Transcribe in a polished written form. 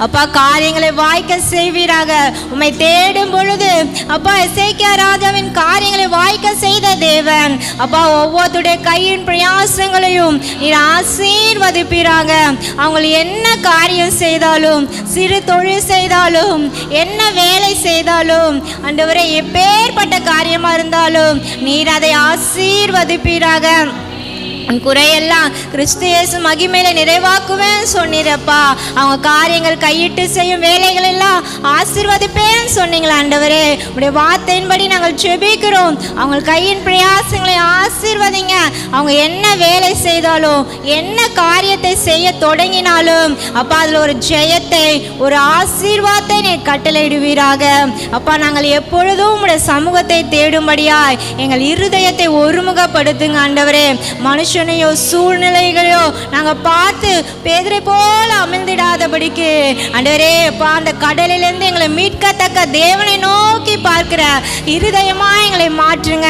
அப்பா காரியங்களை வாய்க்க செய்வீராக. உம்மை தேடும் பொழுது அப்பா எசேக்கியா ராஜாவின் காரியங்களை வாய்க்க செய்த தேவன் அப்பா ஒவ்வொருடைய கையின் பிரயாசங்களையும் நீர் ஆசீர்வதிப்பீராக. அவங்க என்ன காரியம் செய்தாலும், சிறு தொழில் செய்தாலும், என்ன வேலை செய்தாலும் ஆண்டவரே, எப்பேற்பட்ட காரியமா இருந்தாலும் நீர் அதை ஆசீர்வதிப்பீராக. குறையெல்லாம் கிறிஸ்து இயேசு மகிமையில நிறைவாக்குவேன் சொன்னீரப்பா. அவங்க காரியங்கள் கையிட்டு செய்யும் வேலைகள் எல்லாம் ஆசீர்வதிப்பேன்னு சொன்னீங்களா ஆண்டவரே. உடைய வார்த்தையின்படி நாங்கள் ஜெபிக்கிறோம். அவங்க கையின் பிரயாசங்களை ஆசீர்வதிங்க. அவங்க என்ன வேலை செய்தாலும், என்ன காரியத்தை செய்ய தொடங்கினாலும் அப்பா அதில் ஒரு ஜெயத்தை, ஒரு ஆசீர்வாதத்தை நீர் கட்டளையிடுவீராக. அப்பா நாங்கள் எப்பொழுதும் உடைய சமூகத்தை தேடும்படியாய் எங்கள் இருதயத்தை ஒருமுகப்படுத்துங்க ஆண்டவரே. மனுஷனையோ சூழ்நிலைகளையோ நாங்கள் பார்த்து பேதுரை போல அமிழ்ந்திடாதபடிக்கு ஆண்டவரே அப்பா அந்த கடலிலிருந்து எங்களை மீட்கத்தக்க தேவனை நோக்கி பார்க்கிற இருதயமா எங்களை மாற்றுங்க.